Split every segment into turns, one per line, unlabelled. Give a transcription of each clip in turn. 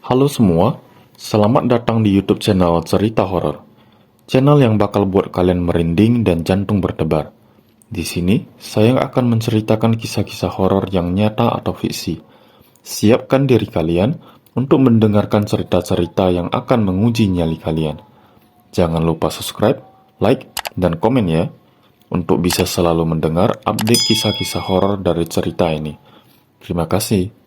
Halo semua, selamat datang di YouTube channel Cerita Horor. Channel yang bakal buat kalian merinding dan jantung berdebar. Di sini, saya akan menceritakan kisah-kisah horor yang nyata atau fiksi. Siapkan diri kalian untuk mendengarkan cerita-cerita yang akan menguji nyali kalian. Jangan lupa subscribe, like, dan komen ya, untuk bisa selalu mendengar update kisah-kisah horor dari cerita ini. Terima kasih.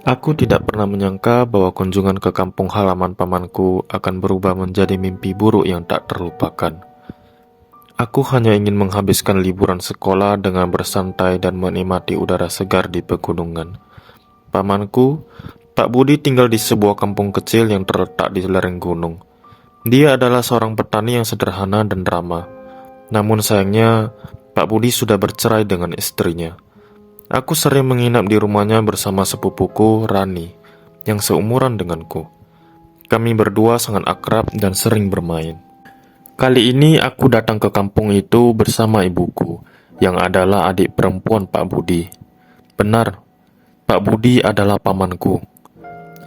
Aku tidak pernah menyangka bahwa kunjungan ke kampung halaman pamanku akan berubah menjadi mimpi buruk yang tak terlupakan. Aku hanya ingin menghabiskan liburan sekolah dengan bersantai dan menikmati udara segar di pegunungan. Pamanku, Pak Budi, tinggal di sebuah kampung kecil yang terletak di lereng gunung. Dia adalah seorang petani yang sederhana dan ramah. Namun sayangnya, Pak Budi sudah bercerai dengan istrinya. Aku sering menginap di rumahnya bersama sepupuku, Rani, yang seumuran denganku. Kami berdua sangat akrab dan sering bermain. Kali ini aku datang ke kampung itu bersama ibuku, yang adalah adik perempuan Pak Budi. Benar, Pak Budi adalah pamanku.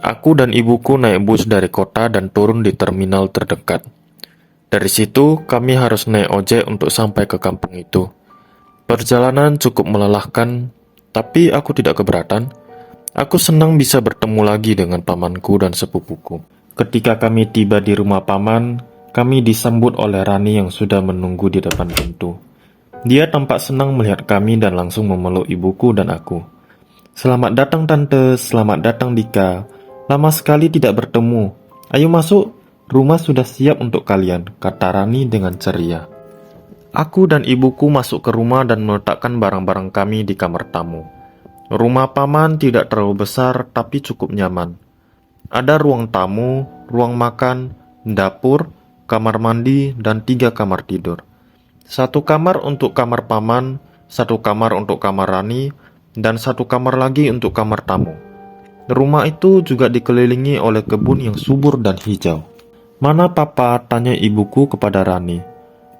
Aku dan ibuku naik bus dari kota dan turun di terminal terdekat. Dari situ, kami harus naik ojek untuk sampai ke kampung itu. Perjalanan cukup melelahkan, tapi aku tidak keberatan. Aku senang bisa bertemu lagi dengan pamanku dan sepupuku. Ketika kami tiba di rumah paman, kami disambut oleh Rani yang sudah menunggu di depan pintu. Dia tampak senang melihat kami dan langsung memeluk ibuku dan aku. "Selamat datang Tante, selamat datang Dika. Lama sekali tidak bertemu. Ayo masuk, rumah sudah siap untuk kalian," kata Rani dengan ceria. Aku dan ibuku masuk ke rumah dan meletakkan barang-barang kami di kamar tamu. Rumah paman tidak terlalu besar tapi cukup nyaman. Ada ruang tamu, ruang makan, dapur, kamar mandi, dan 3 kamar tidur. 1 kamar untuk kamar paman, 1 kamar untuk kamar Rani, dan 1 kamar lagi untuk kamar tamu. Rumah itu juga dikelilingi oleh kebun yang subur dan hijau. "Mana Papa?" tanya ibuku kepada Rani.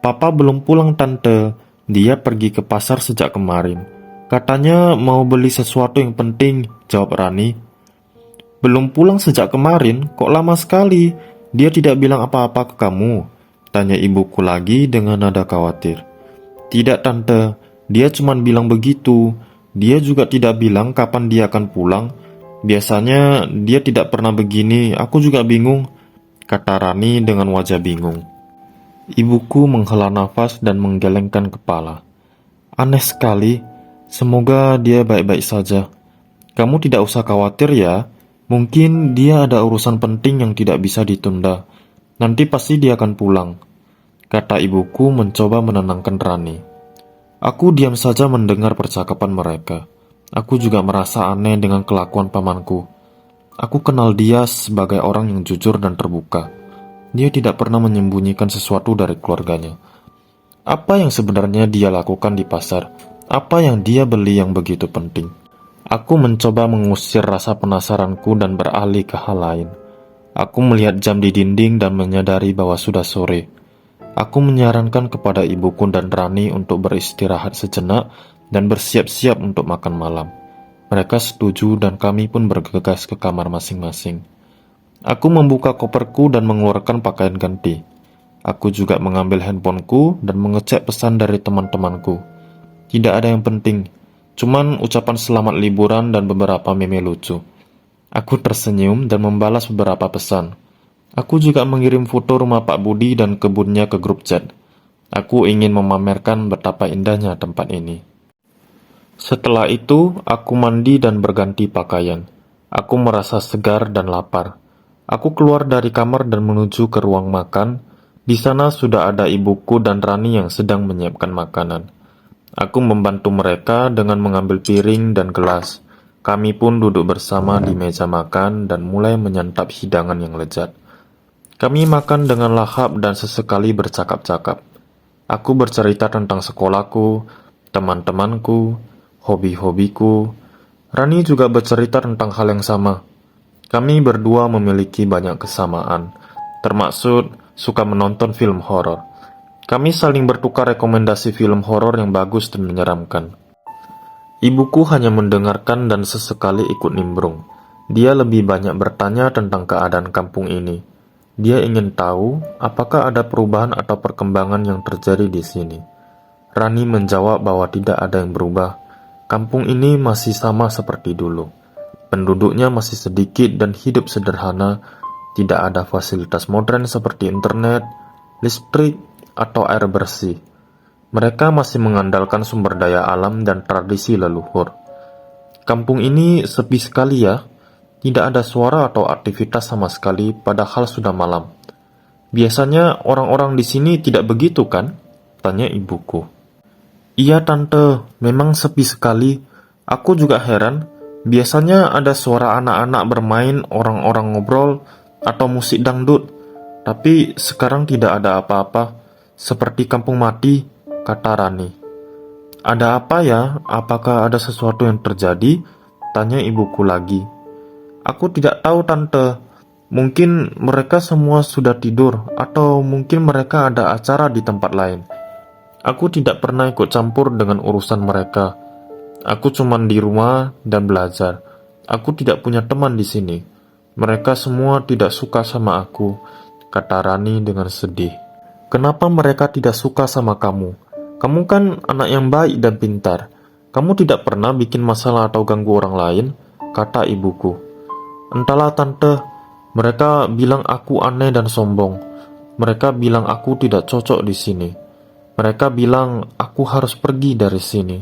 "Papa belum pulang Tante, dia pergi ke pasar sejak kemarin. Katanya mau beli sesuatu yang penting," jawab Rani. "Belum pulang sejak kemarin? Kok lama sekali? Dia tidak bilang apa-apa ke kamu?" tanya ibuku lagi dengan nada khawatir. "Tidak Tante, dia cuma bilang begitu. Dia juga tidak bilang kapan dia akan pulang. Biasanya dia tidak pernah begini, aku juga bingung," kata Rani dengan wajah bingung. Ibuku menghela nafas dan menggelengkan kepala. "Aneh sekali, semoga dia baik-baik saja. Kamu tidak usah khawatir ya, mungkin dia ada urusan penting yang tidak bisa ditunda. Nanti pasti dia akan pulang," kata ibuku mencoba menenangkan Rani. Aku diam saja mendengar percakapan mereka. Aku juga merasa aneh dengan kelakuan pamanku. Aku kenal dia sebagai orang yang jujur dan terbuka. Dia tidak pernah menyembunyikan sesuatu dari keluarganya. Apa yang sebenarnya dia lakukan di pasar? Apa yang dia beli yang begitu penting? Aku mencoba mengusir rasa penasaranku dan beralih ke hal lain. Aku melihat jam di dinding dan menyadari bahwa sudah sore. Aku menyarankan kepada ibuku dan Rani untuk beristirahat sejenak dan bersiap-siap untuk makan malam. Mereka setuju dan kami pun bergegas ke kamar masing-masing. Aku membuka koperku dan mengeluarkan pakaian ganti. Aku juga mengambil handphoneku dan mengecek pesan dari teman-temanku. Tidak ada yang penting, cuman ucapan selamat liburan dan beberapa meme lucu. Aku tersenyum dan membalas beberapa pesan. Aku juga mengirim foto rumah Pak Budi dan kebunnya ke grup chat. Aku ingin memamerkan betapa indahnya tempat ini. Setelah itu, aku mandi dan berganti pakaian. Aku merasa segar dan lapar. Aku keluar dari kamar dan menuju ke ruang makan. Di sana sudah ada ibuku dan Rani yang sedang menyiapkan makanan. Aku membantu mereka dengan mengambil piring dan gelas. Kami pun duduk bersama di meja makan dan mulai menyantap hidangan yang lezat. Kami makan dengan lahap dan sesekali bercakap-cakap. Aku bercerita tentang sekolahku, teman-temanku, hobi-hobiku. Rani juga bercerita tentang hal yang sama. Kami berdua memiliki banyak kesamaan, termasuk suka menonton film horor. Kami saling bertukar rekomendasi film horor yang bagus dan menyeramkan. Ibuku hanya mendengarkan dan sesekali ikut nimbrung. Dia lebih banyak bertanya tentang keadaan kampung ini. Dia ingin tahu apakah ada perubahan atau perkembangan yang terjadi di sini. Rani menjawab bahwa tidak ada yang berubah. Kampung ini masih sama seperti dulu. Penduduknya masih sedikit dan hidup sederhana. Tidak ada fasilitas modern seperti internet, listrik, atau air bersih. Mereka masih mengandalkan sumber daya alam dan tradisi leluhur. Kampung ini sepi sekali ya. Tidak ada suara atau aktivitas sama sekali padahal sudah malam. Biasanya orang-orang di sini tidak begitu kan? Tanya ibuku. Iya tante, memang sepi sekali. Aku juga heran. Biasanya ada suara anak-anak bermain, orang-orang ngobrol, atau musik dangdut. Tapi sekarang tidak ada apa-apa. Seperti kampung mati, kata Rani. Ada apa ya? Apakah ada sesuatu yang terjadi? Tanya ibuku lagi. Aku tidak tahu tante. Mungkin mereka semua sudah tidur, atau mungkin mereka ada acara di tempat lain. Aku tidak pernah ikut campur dengan urusan mereka. Aku cuma di rumah dan belajar. Aku tidak punya teman di sini. Mereka semua tidak suka sama aku, kata Rani dengan sedih. Kenapa mereka tidak suka sama kamu? Kamu kan anak yang baik dan pintar. Kamu tidak pernah bikin masalah atau ganggu orang lain, kata ibuku. Entahlah tante, mereka bilang aku aneh dan sombong. Mereka bilang aku tidak cocok di sini. Mereka bilang aku harus pergi dari sini.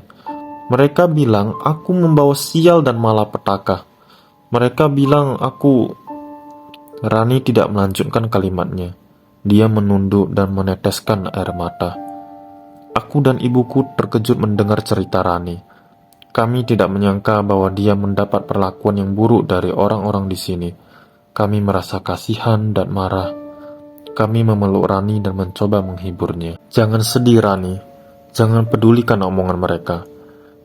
Mereka bilang aku membawa sial dan malapetaka. Mereka bilang aku... Rani tidak melanjutkan kalimatnya. Dia menunduk dan meneteskan air mata. Aku dan ibuku terkejut mendengar cerita Rani. Kami tidak menyangka bahwa dia mendapat perlakuan yang buruk dari orang-orang di sini. Kami merasa kasihan dan marah. Kami memeluk Rani dan mencoba menghiburnya. Jangan sedih Rani. Jangan pedulikan omongan mereka.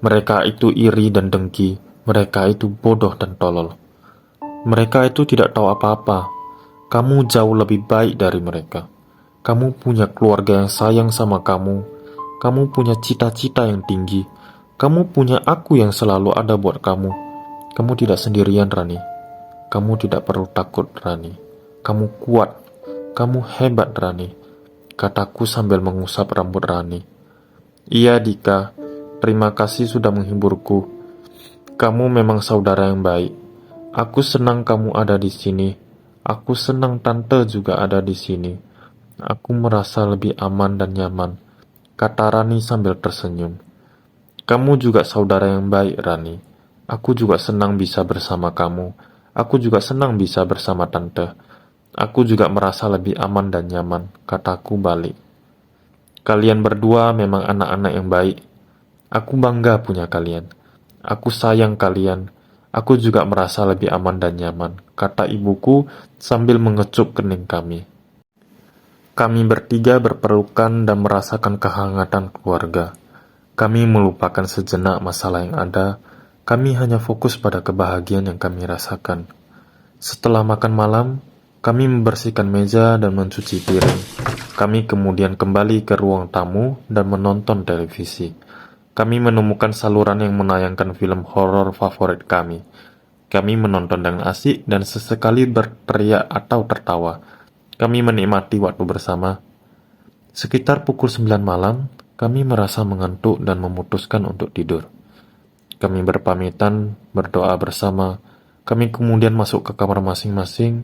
Mereka itu iri dan dengki. Mereka itu bodoh dan tolol. Mereka itu tidak tahu apa-apa. Kamu jauh lebih baik dari mereka. Kamu punya keluarga yang sayang sama kamu. Kamu punya cita-cita yang tinggi. Kamu punya aku yang selalu ada buat kamu. Kamu tidak sendirian, Rani. Kamu tidak perlu takut, Rani. Kamu kuat. Kamu hebat, Rani. Kataku sambil mengusap rambut Rani. Iya, Dika. Terima kasih sudah menghiburku. Kamu memang saudara yang baik. Aku senang kamu ada di sini. Aku senang tante juga ada di sini. Aku merasa lebih aman dan nyaman, kata Rani sambil tersenyum. Kamu juga saudara yang baik, Rani. Aku juga senang bisa bersama kamu. Aku juga senang bisa bersama tante. Aku juga merasa lebih aman dan nyaman, kataku balik. Kalian berdua memang anak-anak yang baik. Aku bangga punya kalian. Aku sayang kalian. Aku juga merasa lebih aman dan nyaman, kata ibuku sambil mengecup kening kami. Kami bertiga berpelukan dan merasakan kehangatan keluarga. Kami melupakan sejenak masalah yang ada. Kami hanya fokus pada kebahagiaan yang kami rasakan. Setelah makan malam, kami membersihkan meja dan mencuci piring. Kami kemudian kembali ke ruang tamu dan menonton televisi. Kami menemukan saluran yang menayangkan film horor favorit kami. Kami menonton dengan asik dan sesekali berteriak atau tertawa. Kami menikmati waktu bersama. Sekitar pukul 9 malam, kami merasa mengantuk dan memutuskan untuk tidur. Kami berpamitan, berdoa bersama. Kami kemudian masuk ke kamar masing-masing.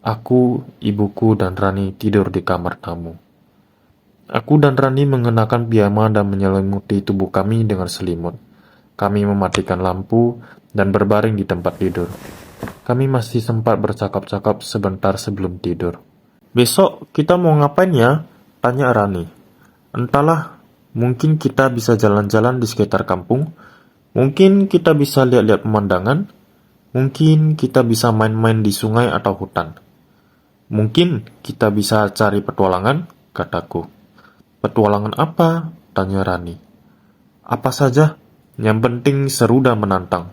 Aku, ibuku, dan Rani tidur di kamar tamu. Aku dan Rani mengenakan piyama dan menyelimuti tubuh kami dengan selimut. Kami mematikan lampu dan berbaring di tempat tidur. Kami masih sempat bercakap-cakap sebentar sebelum tidur. Besok kita mau ngapain ya? Tanya Rani. Entahlah. Mungkin kita bisa jalan-jalan di sekitar kampung. Mungkin kita bisa lihat-lihat pemandangan. Mungkin kita bisa main-main di sungai atau hutan. Mungkin kita bisa cari petualangan, kataku. Petualangan apa? Tanya Rani. Apa saja. Yang penting seru dan menantang.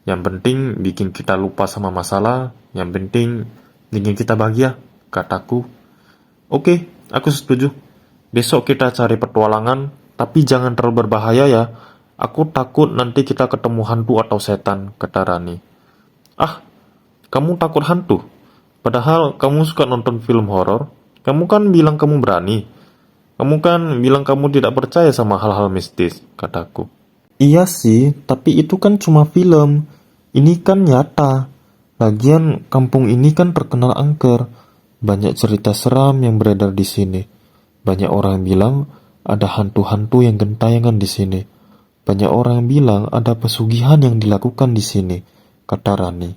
Yang penting bikin kita lupa sama masalah. Yang penting bikin kita bahagia, kataku. Oke, aku setuju. Besok kita cari petualangan, tapi jangan terlalu berbahaya ya. Aku takut nanti kita ketemu hantu atau setan, kata Rani. Ah, kamu takut hantu? Padahal kamu suka nonton film horor. Kamu kan bilang kamu berani. Kamu kan bilang kamu tidak percaya sama hal-hal mistis, kataku. Iya sih, tapi itu kan cuma film. Ini kan nyata. Lagian kampung ini kan terkenal angker. Banyak cerita seram yang beredar di sini. Banyak orang bilang ada hantu-hantu yang gentayangan di sini. Banyak orang bilang ada pesugihan yang dilakukan di sini, kata Rani.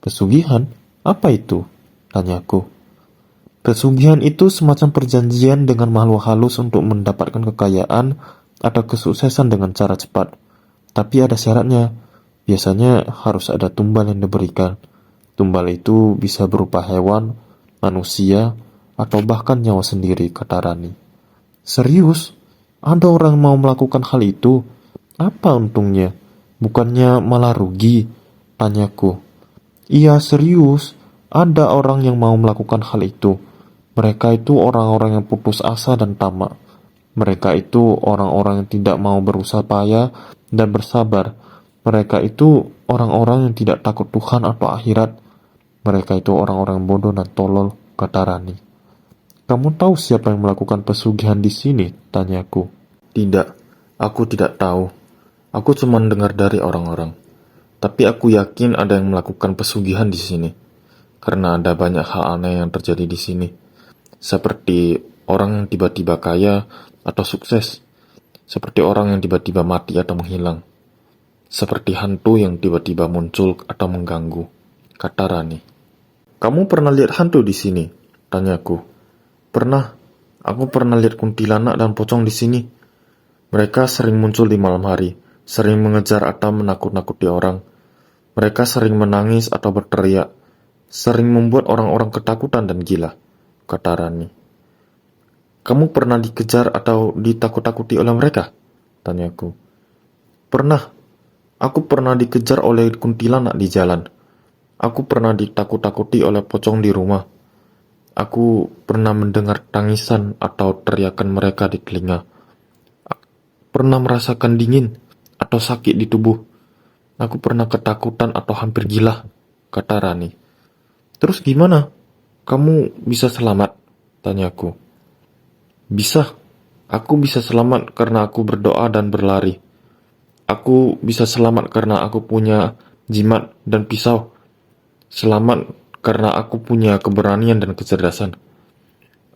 Pesugihan? Apa itu? Tanyaku. Pesugihan itu semacam perjanjian dengan makhluk halus untuk mendapatkan kekayaan atau kesuksesan dengan cara cepat. Tapi ada syaratnya. Biasanya harus ada tumbal yang diberikan. Tumbal itu bisa berupa hewan, manusia, atau bahkan nyawa sendiri, kata Rani. Serius? Ada orang mau melakukan hal itu? Apa untungnya? Bukannya malah rugi? Tanyaku. Iya, serius. Ada orang yang mau melakukan hal itu. Mereka itu orang-orang yang putus asa dan tamak. Mereka itu orang-orang yang tidak mau berusaha payah dan bersabar. Mereka itu orang-orang yang tidak takut Tuhan atau akhirat. Mereka itu orang-orang bodoh dan tolol, kata Rani. Kamu tahu siapa yang melakukan pesugihan di sini? Tanyaku. Tidak, aku tidak tahu. Aku cuma dengar dari orang-orang. Tapi aku yakin ada yang melakukan pesugihan di sini. Karena ada banyak hal aneh yang terjadi di sini. Seperti orang yang tiba-tiba kaya atau sukses. Seperti orang yang tiba-tiba mati atau menghilang. Seperti hantu yang tiba-tiba muncul atau mengganggu, kata Rani. Kamu pernah lihat hantu di sini? Tanyaku. Pernah. Aku pernah lihat kuntilanak dan pocong di sini. Mereka sering muncul di malam hari, sering mengejar atau menakut-nakuti orang. Mereka sering menangis atau berteriak, sering membuat orang-orang ketakutan dan gila, kata Rani. Kamu pernah dikejar atau ditakut-takuti oleh mereka? Tanyaku. Pernah. Aku pernah dikejar oleh kuntilanak di jalan. Aku pernah ditakut-takuti oleh pocong di rumah. Aku pernah mendengar tangisan atau teriakan mereka di telinga. Pernah merasakan dingin atau sakit di tubuh. Aku pernah ketakutan atau hampir gila, kata Rani. Terus gimana? Kamu bisa selamat? Tanyaku. Bisa. Aku bisa selamat karena aku berdoa dan berlari. Aku bisa selamat karena aku punya jimat dan pisau. Selamat karena aku punya keberanian dan kecerdasan.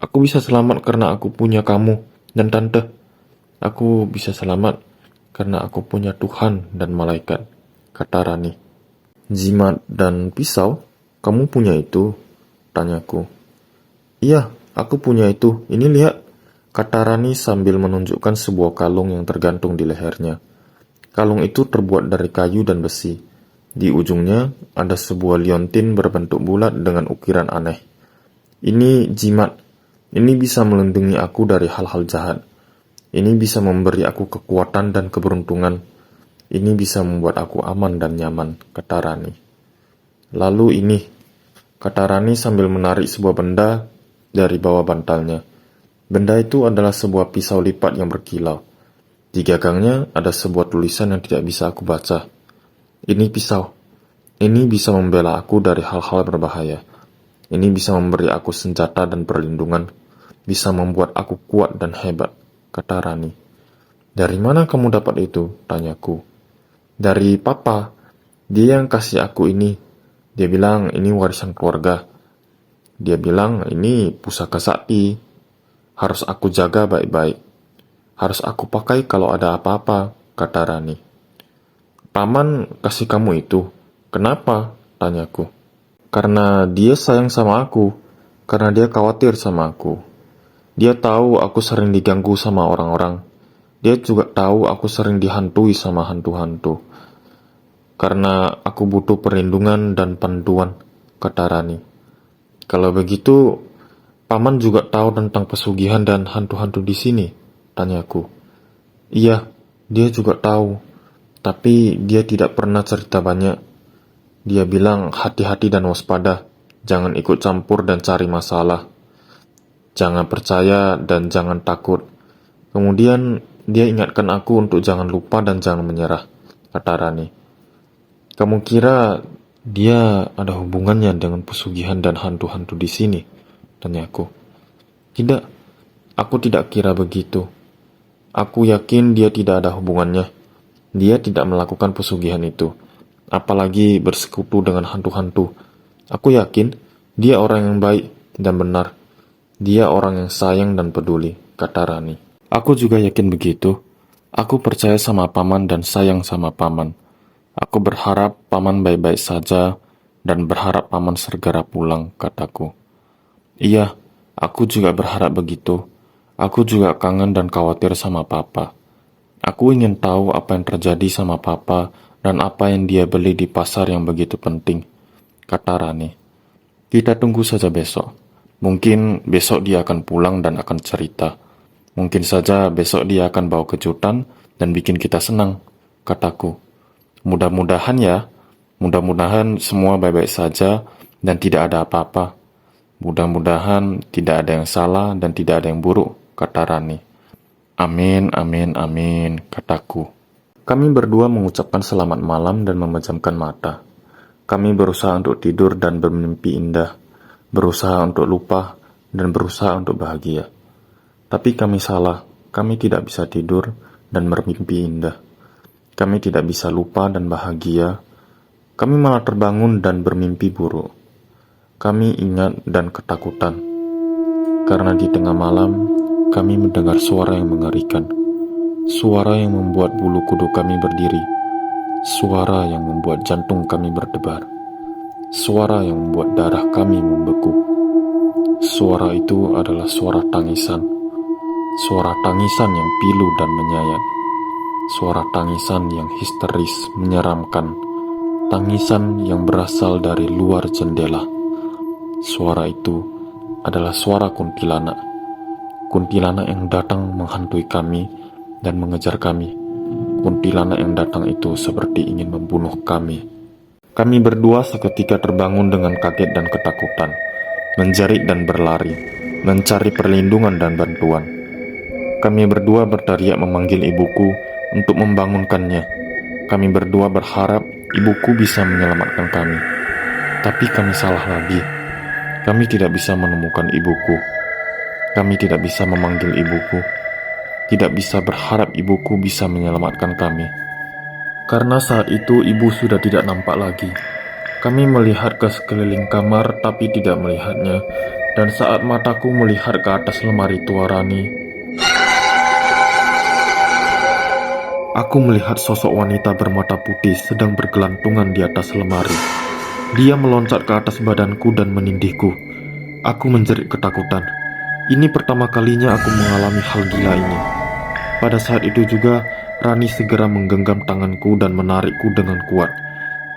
Aku bisa selamat karena aku punya kamu dan tante. Aku bisa selamat karena aku punya Tuhan dan malaikat, kata Rani. Jimat dan pisau? Kamu punya itu? Tanyaku. Iya, aku punya itu. Ini lihat, kata Rani sambil menunjukkan sebuah kalung yang tergantung di lehernya. Kalung itu terbuat dari kayu dan besi. Di ujungnya ada sebuah liontin berbentuk bulat dengan ukiran aneh. Ini jimat. Ini bisa melindungi aku dari hal-hal jahat. Ini bisa memberi aku kekuatan dan keberuntungan. Ini bisa membuat aku aman dan nyaman, kata Rani. Lalu ini, kata Rani sambil menarik sebuah benda dari bawah bantalnya. Benda itu adalah sebuah pisau lipat yang berkilau. Di gagangnya ada sebuah tulisan yang tidak bisa aku baca. Ini pisau. Ini bisa membela aku dari hal-hal berbahaya. Ini bisa memberi aku senjata dan perlindungan. Bisa membuat aku kuat dan hebat, kata Rani. Dari mana kamu dapat itu? Tanyaku. Dari papa. Dia yang kasih aku ini. Dia bilang ini warisan keluarga. Dia bilang ini pusaka sakti. Harus aku jaga baik-baik. Harus aku pakai kalau ada apa-apa, kata Rani. Paman kasih kamu itu. Kenapa? Tanyaku. Karena dia sayang sama aku. Karena dia khawatir sama aku. Dia tahu aku sering diganggu sama orang-orang. Dia juga tahu aku sering dihantui sama hantu-hantu. Karena aku butuh perlindungan dan panduan, kata Rani. Kalau begitu, Paman juga tahu tentang pesugihan dan hantu-hantu di sini, tanyaku. Iya, dia juga tahu. Tapi dia tidak pernah cerita banyak. Dia bilang hati-hati dan waspada. Jangan ikut campur dan cari masalah. Jangan percaya dan jangan takut. Kemudian dia ingatkan aku untuk jangan lupa dan jangan menyerah, kata Rani. Kamu kira dia ada hubungannya dengan pesugihan dan hantu-hantu di sini? Tanyaku. Tidak, aku tidak kira begitu. Aku yakin dia tidak ada hubungannya. Dia tidak melakukan pesugihan itu, apalagi bersekutu dengan hantu-hantu. Aku yakin dia orang yang baik dan benar. Dia orang yang sayang dan peduli, kata Rani. Aku juga yakin begitu. Aku percaya sama paman dan sayang sama paman. Aku berharap paman baik-baik saja dan berharap paman segera pulang, kataku. Iya, aku juga berharap begitu. Aku juga kangen dan khawatir sama papa. Aku ingin tahu apa yang terjadi sama papa dan apa yang dia beli di pasar yang begitu penting, kata Rani. Kita tunggu saja besok. Mungkin besok dia akan pulang dan akan cerita. Mungkin saja besok dia akan bawa kejutan dan bikin kita senang, kataku. Mudah-mudahan ya, mudah-mudahan semua baik-baik saja dan tidak ada apa-apa. Mudah-mudahan tidak ada yang salah dan tidak ada yang buruk, kata Rani. Amin, amin, amin, kataku. Kami berdua mengucapkan selamat malam dan memejamkan mata. Kami berusaha untuk tidur dan bermimpi indah, berusaha untuk lupa dan berusaha untuk bahagia. Tapi kami salah, kami tidak bisa tidur dan bermimpi indah. Kami tidak bisa lupa dan bahagia. Kami malah terbangun dan bermimpi buruk. Kami ingat dan ketakutan. Karena di tengah malam, kami mendengar suara yang mengerikan. Suara yang membuat bulu kuduk kami berdiri. Suara yang membuat jantung kami berdebar. Suara yang membuat darah kami membeku. Suara itu adalah suara tangisan. Suara tangisan yang pilu dan menyayat. Suara tangisan yang histeris, menyeramkan. Tangisan yang berasal dari luar jendela. Suara itu adalah suara kuntilanak. Kuntilanak yang datang menghantui kami dan mengejar kami. Kuntilanak yang datang itu seperti ingin membunuh kami. Kami berdua seketika terbangun dengan kaget dan ketakutan, menjerit dan berlari, mencari perlindungan dan bantuan. Kami berdua berteriak memanggil ibuku untuk membangunkannya. Kami berdua berharap ibuku bisa menyelamatkan kami. Tapi kami salah lagi. Kami tidak bisa menemukan ibuku. Kami tidak bisa memanggil ibuku. Tidak bisa berharap ibuku bisa menyelamatkan kami. Karena saat itu ibu sudah tidak nampak lagi. Kami melihat ke sekeliling kamar tapi tidak melihatnya. Dan saat mataku melihat ke atas lemari tua Rani, aku melihat sosok wanita bermata putih sedang bergelantungan di atas lemari. Dia meloncat ke atas badanku dan menindihku. Aku menjerit ketakutan. Ini pertama kalinya aku mengalami hal gila ini. Pada saat itu juga, Rani segera menggenggam tanganku dan menarikku dengan kuat.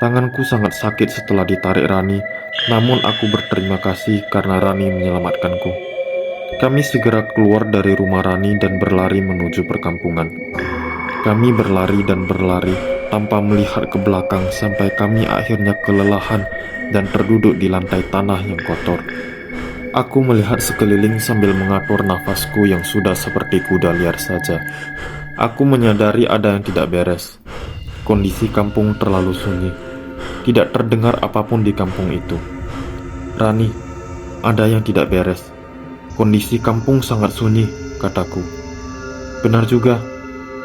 Tanganku sangat sakit setelah ditarik Rani, namun aku berterima kasih karena Rani menyelamatkanku. Kami segera keluar dari rumah Rani dan berlari menuju perkampungan. Kami berlari dan berlari tanpa melihat ke belakang sampai kami akhirnya kelelahan dan terduduk di lantai tanah yang kotor. Aku melihat sekeliling sambil mengatur nafasku yang sudah seperti kuda liar saja. Aku menyadari ada yang tidak beres. Kondisi kampung terlalu sunyi. Tidak terdengar apapun di kampung itu. Rani, ada yang tidak beres. Kondisi kampung sangat sunyi, kataku. Benar juga.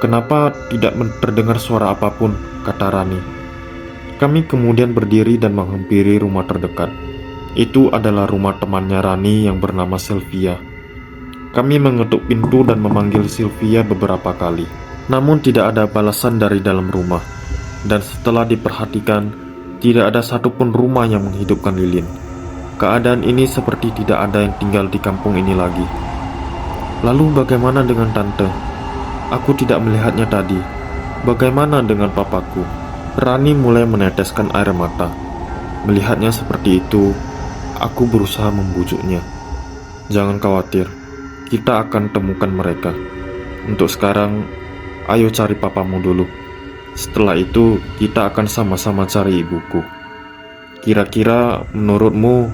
Kenapa tidak terdengar suara apapun, kata Rani. Kami kemudian berdiri dan menghampiri rumah terdekat. Itu adalah rumah temannya Rani yang bernama Sylvia. Kami mengetuk pintu dan memanggil Sylvia beberapa kali. Namun tidak ada balasan dari dalam rumah. Dan setelah diperhatikan, tidak ada satupun rumah yang menghidupkan lilin. Keadaan ini seperti tidak ada yang tinggal di kampung ini lagi. Lalu bagaimana dengan tante? Aku tidak melihatnya tadi. Bagaimana dengan papaku? Rani mulai meneteskan air mata. Melihatnya seperti itu, aku berusaha membujuknya. Jangan khawatir, kita akan temukan mereka. Untuk sekarang, ayo cari papamu dulu. Setelah itu, kita akan sama-sama cari ibuku. Kira-kira menurutmu,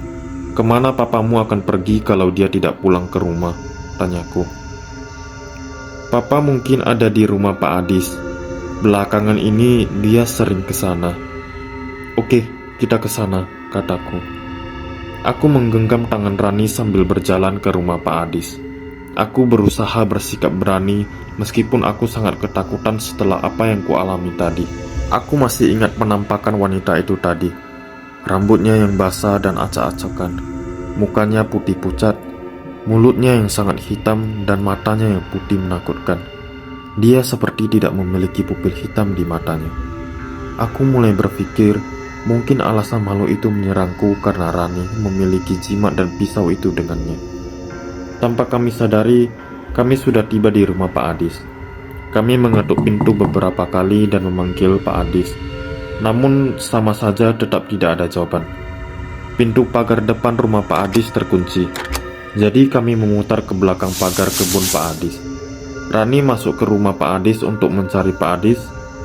"Kemana papamu akan pergi kalau dia tidak pulang ke rumah?" tanyaku. "Papa mungkin ada di rumah Pak Adis. Belakangan ini dia sering ke sana." "Oke, kita ke sana," kataku. Aku menggenggam tangan Rani sambil berjalan ke rumah Pak Adis. Aku berusaha bersikap berani meskipun aku sangat ketakutan setelah apa yang kualami tadi. Aku masih ingat penampakan wanita itu tadi. Rambutnya yang basah dan acak-acakan, mukanya putih pucat, mulutnya yang sangat hitam dan matanya yang putih menakutkan. Dia seperti tidak memiliki pupil hitam di matanya. Aku mulai berpikir mungkin alasan makhluk itu menyerangku karena Rani memiliki jimat dan pisau itu dengannya. Tanpa kami sadari, kami sudah tiba di rumah Pak Adis. Kami mengetuk pintu beberapa kali dan memanggil Pak Adis. Namun sama saja tetap tidak ada jawaban. Pintu pagar depan rumah Pak Adis terkunci. Jadi kami memutar ke belakang pagar kebun Pak Adis. Rani masuk ke rumah Pak Adis untuk mencari Pak Adis,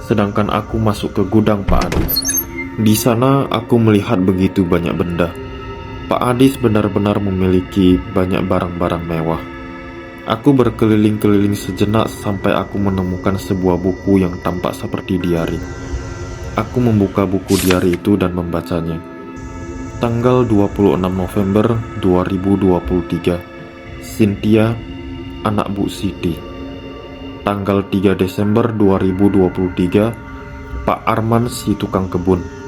sedangkan aku masuk ke gudang Pak Adis. Di sana aku melihat begitu banyak benda. Pak Adis benar-benar memiliki banyak barang-barang mewah. Aku berkeliling-keliling sejenak sampai aku menemukan sebuah buku yang tampak seperti diari. Aku membuka buku diari itu dan membacanya. Tanggal 26 November 2023, Cynthia, anak Bu Siti. Tanggal 3 Desember 2023, Pak Arman si tukang kebun.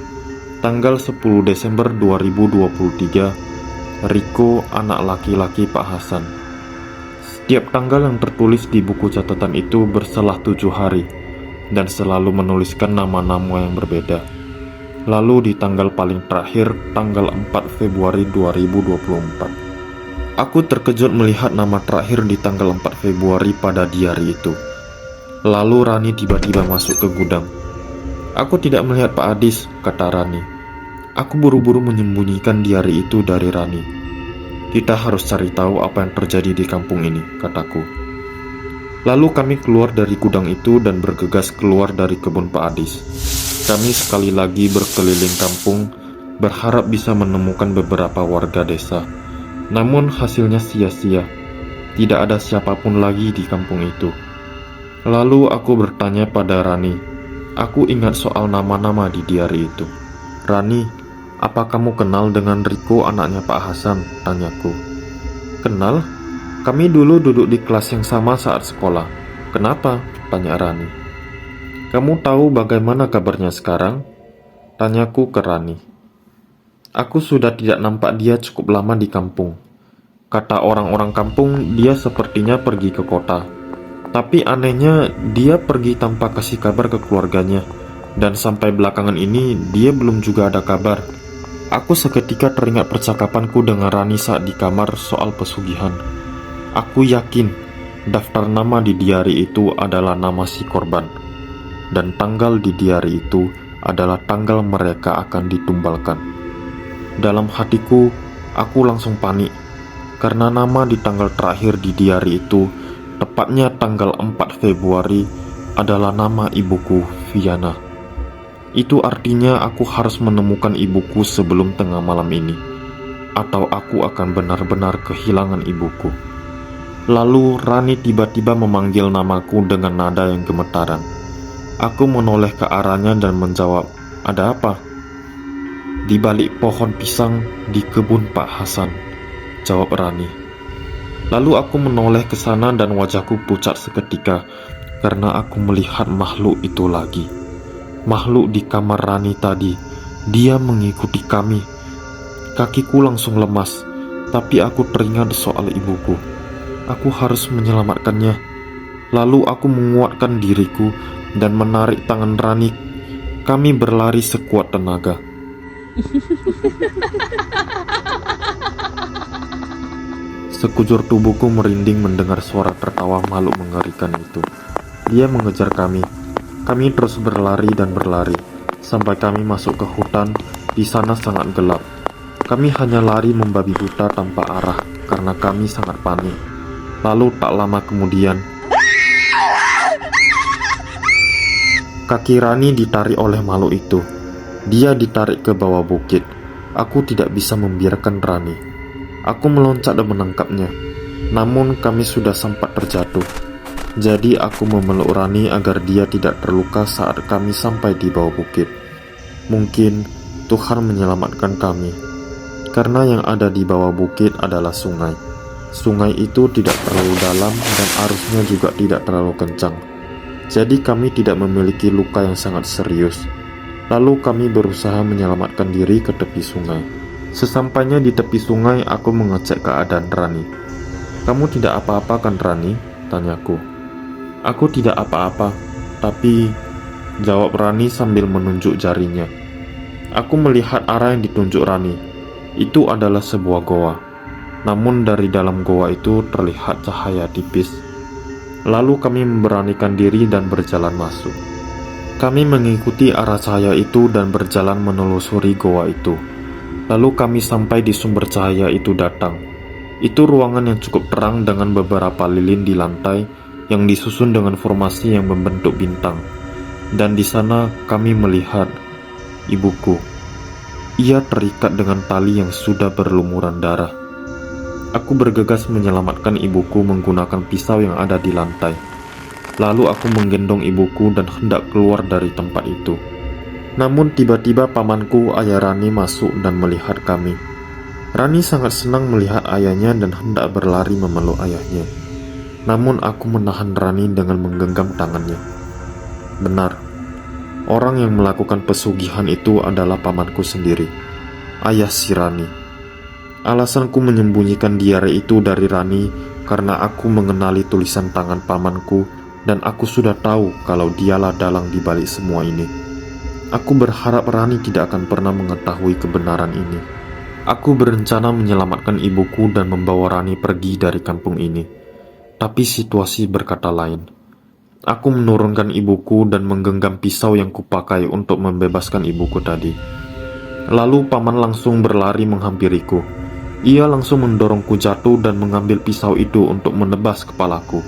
Tanggal 10 Desember 2023, Riko, anak laki-laki Pak Hasan. Setiap tanggal yang tertulis di buku catatan itu berselang 7 hari dan selalu menuliskan nama-nama yang berbeda. Lalu di tanggal paling terakhir, tanggal 4 Februari 2024. Aku terkejut melihat nama terakhir di tanggal 4 Februari pada diari itu. Lalu Rani tiba-tiba masuk ke gudang. "Aku tidak melihat Pak Adis," kata Rani. Aku buru-buru menyembunyikan diari itu dari Rani. "Kita harus cari tahu apa yang terjadi di kampung ini," kataku. Lalu kami keluar dari gudang itu dan bergegas keluar dari kebun Pak Adis. Kami sekali lagi berkeliling kampung, berharap bisa menemukan beberapa warga desa. Namun hasilnya sia-sia. Tidak ada siapapun lagi di kampung itu. Lalu aku bertanya pada Rani. Aku ingat soal nama-nama di diari itu. "Rani, apa kamu kenal dengan Riko, anaknya Pak Hasan?" tanyaku. "Kenal? Kami dulu duduk di kelas yang sama saat sekolah." "Kenapa?" tanya Rani. "Kamu tahu bagaimana kabarnya sekarang?" tanyaku ke Rani. "Aku sudah tidak nampak dia cukup lama di kampung. Kata orang-orang kampung, dia sepertinya pergi ke kota. Tapi anehnya, dia pergi tanpa kasih kabar ke keluarganya. Dan sampai belakangan ini, dia belum juga ada kabar." Aku seketika teringat percakapanku dengan Rani saat di kamar soal pesugihan. Aku yakin daftar nama di diari itu adalah nama si korban, dan tanggal di diari itu adalah tanggal mereka akan ditumbalkan. Dalam hatiku, aku langsung panik, karena nama di tanggal terakhir di diari itu, tepatnya tanggal 4 Februari, adalah nama ibuku, Viana. Itu artinya aku harus menemukan ibuku sebelum tengah malam ini, atau aku akan benar-benar kehilangan ibuku. Lalu Rani tiba-tiba memanggil namaku dengan nada yang gemetaran. Aku menoleh ke arahnya dan menjawab, "Ada apa?" "Di balik pohon pisang di kebun Pak Hasan," jawab Rani. Lalu aku menoleh ke sana dan wajahku pucat seketika karena aku melihat makhluk itu lagi. Makhluk di kamar Rani tadi, dia mengikuti kami. Kakiku langsung lemas, tapi aku teringat soal ibuku. Aku harus menyelamatkannya. Lalu aku menguatkan diriku dan menarik tangan Rani. Kami berlari sekuat tenaga. Sekujur tubuhku merinding mendengar suara tertawa makhluk mengerikan itu. Dia mengejar kami. Kami terus berlari dan berlari sampai kami masuk ke hutan. Di sana sangat gelap. Kami hanya lari membabi buta tanpa arah karena kami sangat panik. Lalu tak lama kemudian, kaki Rani ditarik oleh makhluk itu. Dia ditarik ke bawah bukit. Aku tidak bisa membiarkan Rani. Aku meloncat dan menangkapnya. Namun kami sudah sempat terjatuh. Jadi aku memeluk Rani agar dia tidak terluka saat kami sampai di bawah bukit. Mungkin Tuhan menyelamatkan kami, karena yang ada di bawah bukit adalah sungai. Sungai itu tidak terlalu dalam dan arusnya juga tidak terlalu kencang. Jadi kami tidak memiliki luka yang sangat serius. Lalu kami berusaha menyelamatkan diri ke tepi sungai. Sesampainya di tepi sungai, aku mengecek keadaan Rani. "Kamu tidak apa-apa kan, Rani?" tanyaku. "Aku tidak apa-apa, tapi..." jawab Rani sambil menunjuk jarinya. Aku melihat arah yang ditunjuk Rani. Itu adalah sebuah goa. Namun dari dalam goa itu terlihat cahaya tipis. Lalu kami memberanikan diri dan berjalan masuk. Kami mengikuti arah cahaya itu dan berjalan menelusuri goa itu. Lalu kami sampai di sumber cahaya itu datang. Itu ruangan yang cukup terang dengan beberapa lilin di lantai yang disusun dengan formasi yang membentuk bintang. Dan di sana kami melihat ibuku. Ia terikat dengan tali yang sudah berlumuran darah. Aku bergegas menyelamatkan ibuku menggunakan pisau yang ada di lantai. Lalu aku menggendong ibuku dan hendak keluar dari tempat itu. Namun tiba-tiba pamanku, ayah Rani, masuk dan melihat kami. Rani sangat senang melihat ayahnya dan hendak berlari memeluk ayahnya. Namun aku menahan Rani dengan menggenggam tangannya. Benar, orang yang melakukan pesugihan itu adalah pamanku sendiri, ayah si Rani. Alasanku menyembunyikan diare itu dari Rani karena aku mengenali tulisan tangan pamanku dan aku sudah tahu kalau dialah dalang di balik semua ini. Aku berharap Rani tidak akan pernah mengetahui kebenaran ini. Aku berencana menyelamatkan ibuku dan membawa Rani pergi dari kampung ini. Tapi situasi berkata lain. Aku menurunkan ibuku dan menggenggam pisau yang kupakai untuk membebaskan ibuku tadi. Lalu paman langsung berlari menghampiriku. Ia langsung mendorongku jatuh dan mengambil pisau itu untuk menebas kepalaku.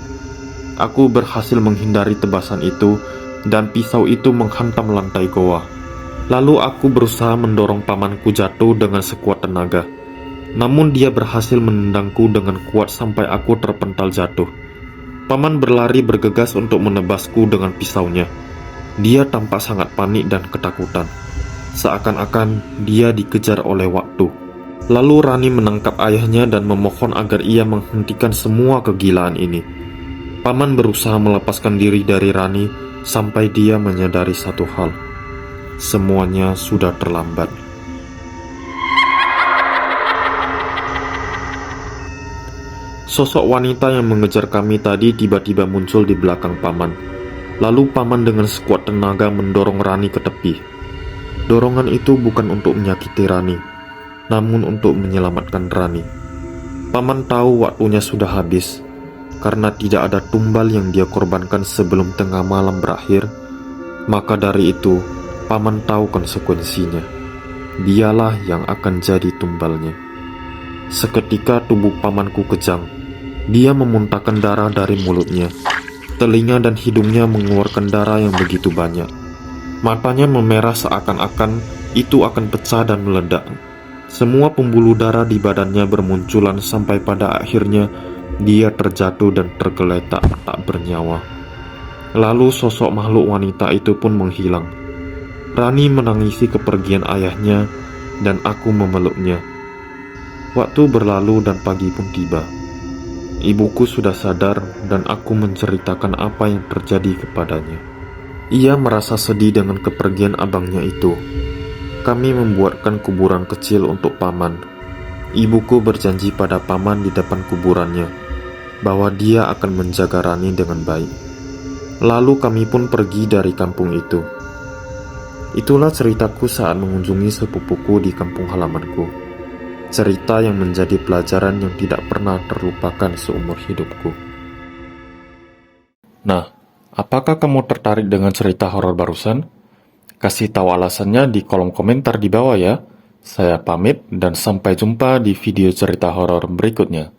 Aku berhasil menghindari tebasan itu dan pisau itu menghantam lantai goa. Lalu aku berusaha mendorong pamanku jatuh dengan sekuat tenaga. Namun dia berhasil menendangku dengan kuat sampai aku terpental jatuh. Paman berlari bergegas untuk menebasku dengan pisaunya. Dia tampak sangat panik dan ketakutan. Seakan-akan dia dikejar oleh waktu. Lalu Rani menangkap ayahnya dan memohon agar ia menghentikan semua kegilaan ini. Paman berusaha melepaskan diri dari Rani sampai dia menyadari satu hal. Semuanya sudah terlambat. Sosok wanita yang mengejar kami tadi tiba-tiba muncul di belakang paman. Lalu paman dengan sekuat tenaga mendorong Rani ke tepi. Dorongan itu bukan untuk menyakiti Rani, namun untuk menyelamatkan Rani. Paman tahu waktunya sudah habis, karena tidak ada tumbal yang dia korbankan sebelum tengah malam berakhir. Maka dari itu, paman tahu konsekuensinya. Dialah yang akan jadi tumbalnya. Seketika tubuh pamanku kejang. Dia memuntahkan darah dari mulutnya. Telinga dan hidungnya mengeluarkan darah yang begitu banyak. Matanya memerah seakan-akan itu akan pecah dan meledak. Semua pembuluh darah di badannya bermunculan sampai pada akhirnya dia terjatuh dan tergeletak tak bernyawa. Lalu sosok makhluk wanita itu pun menghilang. Rani menangisi kepergian ayahnya dan aku memeluknya. Waktu berlalu dan pagi pun tiba. Ibuku sudah sadar dan aku menceritakan apa yang terjadi kepadanya. Ia merasa sedih dengan kepergian abangnya itu. Kami membuatkan kuburan kecil untuk paman. Ibuku berjanji pada paman di depan kuburannya bahwa dia akan menjaga Rani dengan baik. Lalu kami pun pergi dari kampung itu. Itulah ceritaku saat mengunjungi sepupuku di kampung halamanku. Cerita yang menjadi pelajaran yang tidak pernah terlupakan seumur hidupku. Nah, apakah kamu tertarik dengan cerita horor barusan? Kasih tahu alasannya di kolom komentar di bawah ya. Saya pamit dan sampai jumpa di video cerita horor berikutnya.